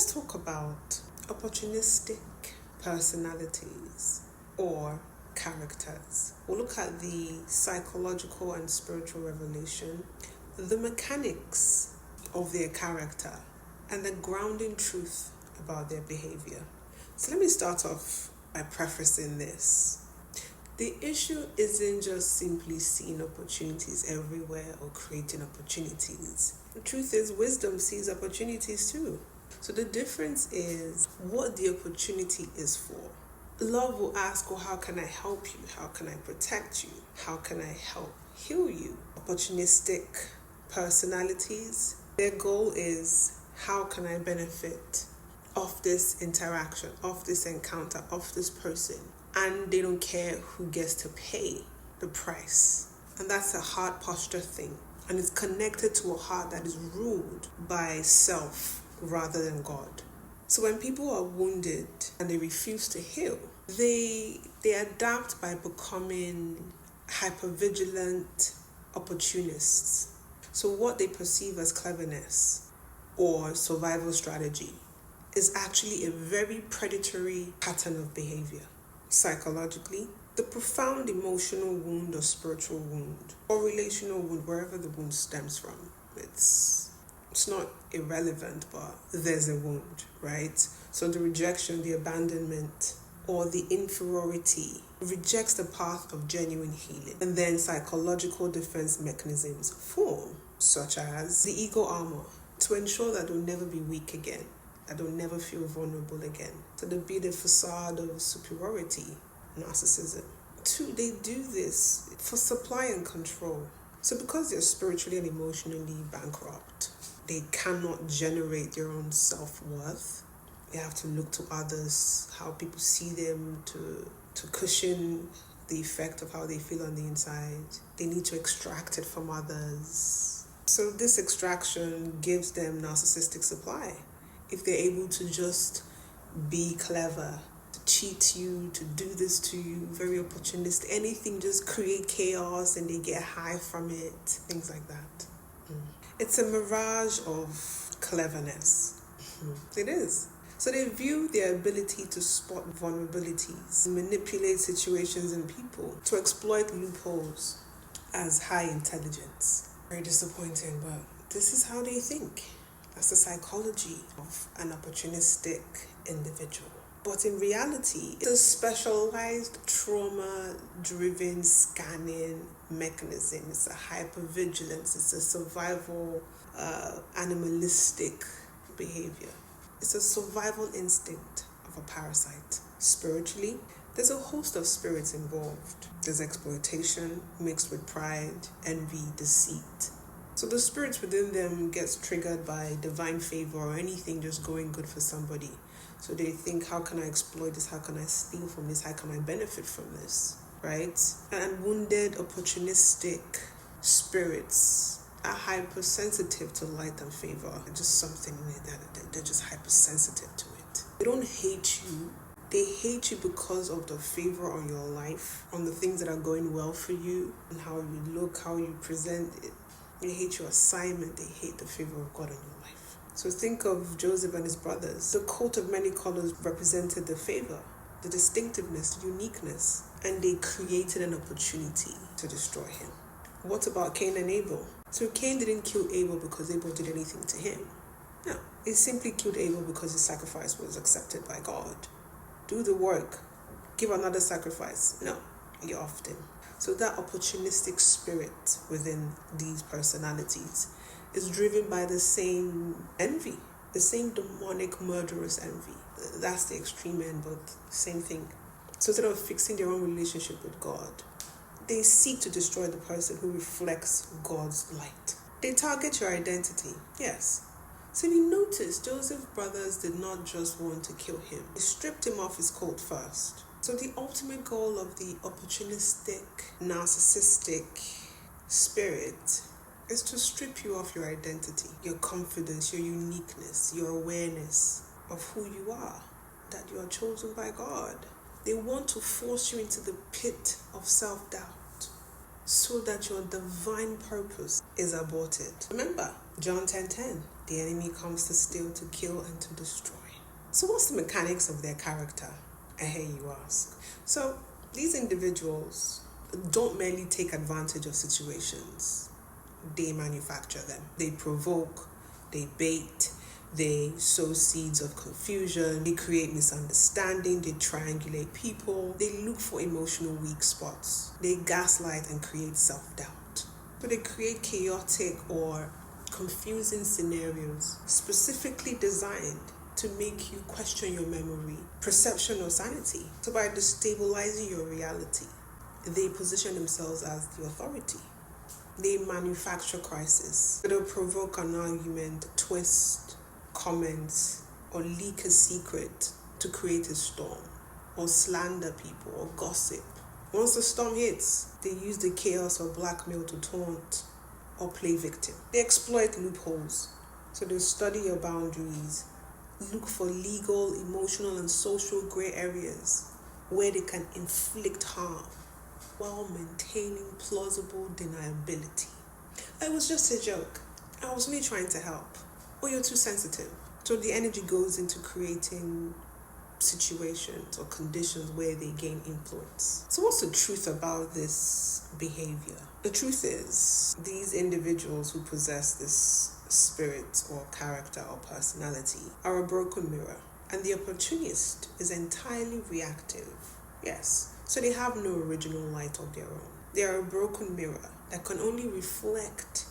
let's talk about opportunistic personalities or characters. We'll look at the psychological and spiritual revelation, the mechanics of their character, and the grounding truth about their behavior. So let me start off by prefacing this. The issue isn't just simply seeing opportunities everywhere or creating opportunities. The truth is, wisdom sees opportunities too. So the difference is what the opportunity is for. Love will ask, well, how can I help you? How can I protect you? How can I help heal you? Opportunistic personalities, their goal is, how can I benefit of this interaction, of this encounter, of this person? And they don't care who gets to pay the price. And that's a heart posture thing. And it's connected to a heart that is ruled by self rather than God. So when people are wounded and they refuse to heal, they adapt by becoming hypervigilant opportunists. So what they perceive as cleverness or survival strategy is actually a very predatory pattern of behavior. Psychologically, the profound emotional wound or spiritual wound or relational wound, wherever the wound stems from, it's not irrelevant, but there's a wound, right? So the rejection, the abandonment, or the inferiority rejects the path of genuine healing. And then psychological defense mechanisms form, such as the ego armor, to ensure that they'll never be weak again, that they'll never feel vulnerable again. So they'll be the facade of superiority, narcissism. Two, they do this for supply and control. So because they're spiritually and emotionally bankrupt, they cannot generate their own self-worth. They have to look to others, how people see them, to cushion the effect of how they feel on the inside. They need to extract it from others. So this extraction gives them narcissistic supply. If they're able to just be clever, to cheat you, to do this to you, very opportunistic, anything, just create chaos and they get high from it, things like that. It's a mirage of cleverness. It is. So they view their ability to spot vulnerabilities, manipulate situations and people, to exploit loopholes as high intelligence. Very disappointing, but this is how they think. That's the psychology of an opportunistic individual. But in reality, it's a specialized trauma-driven scanning mechanism. It's a hypervigilance. It's a survival, animalistic behavior. It's a survival instinct of a parasite. Spiritually, there's a host of spirits involved. There's exploitation mixed with pride, envy, deceit. So the spirits within them gets triggered by divine favor or anything just going good for somebody. So they think, how can I exploit this? How can I steal from this? How can I benefit from this? Right? And wounded, opportunistic spirits are hypersensitive to light and favor. Just something that they're just hypersensitive to it. They don't hate you. They hate you because of the favor on your life, on the things that are going well for you, and how you look, how you present it. They hate your assignment. They hate the favor of God on your life. So think of Joseph and his brothers. The coat of many colors represented the favor, the distinctiveness, the uniqueness, and they created an opportunity to destroy him. What about Cain and Abel? So Cain didn't kill Abel because Abel did anything to him. No, he simply killed Abel because his sacrifice was accepted by God. Do the work. Give another sacrifice. No, you're off them. So that opportunistic spirit within these personalities is driven by the same envy, the same demonic, murderous envy. That's the extreme end, but same thing. So instead of fixing their own relationship with God, they seek to destroy the person who reflects God's light. They target your identity, yes. So if you notice, Joseph's brothers did not just want to kill him. They stripped him off his coat first. So the ultimate goal of the opportunistic, narcissistic spirit is to strip you of your identity, your confidence, your uniqueness, your awareness of who you are, that you are chosen by God. They want to force you into the pit of self-doubt so that your divine purpose is aborted. Remember, John 10:10, The enemy comes to steal, to kill, and to destroy. So what's the mechanics of their character? I hear you ask. So these individuals don't merely take advantage of situations. They manufacture them. They provoke, they bait, they sow seeds of confusion, they create misunderstanding, they triangulate people, they look for emotional weak spots, they gaslight and create self-doubt. So they create chaotic or confusing scenarios specifically designed to make you question your memory, perception, or sanity. So by destabilizing your reality, they position themselves as the authority. They manufacture crisis. They'll provoke an argument, twist comments, or leak a secret to create a storm, or slander people, or gossip. Once the storm hits, they use the chaos or blackmail to taunt or play victim. They exploit loopholes. So they study your boundaries, look for legal, emotional, and social gray areas where they can inflict harm while maintaining plausible deniability. It was just a joke. I was me trying to help. Or you're too sensitive. So the energy goes into creating situations or conditions where they gain influence. So what's the truth about this behavior? The truth is, these individuals who possess this spirit or character or personality are a broken mirror. And the opportunist is entirely reactive. Yes. So they have no original light of their own. They are a broken mirror that can only reflect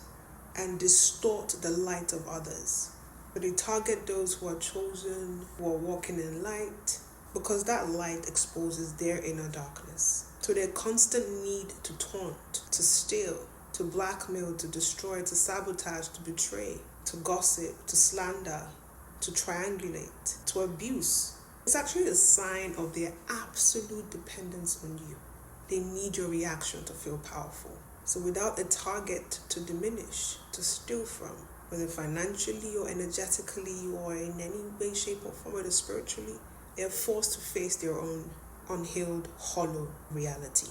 and distort the light of others. But they target those who are chosen, who are walking in light, because that light exposes their inner darkness. So their constant need to taunt, to steal, to blackmail, to destroy, to sabotage, to betray, to gossip, to slander, to triangulate, to abuse, it's actually a sign of their absolute dependence on you. They need your reaction to feel powerful. So without a target to diminish, to steal from, whether financially or energetically or in any way, shape or form, whether spiritually, they're forced to face their own unhealed, hollow reality.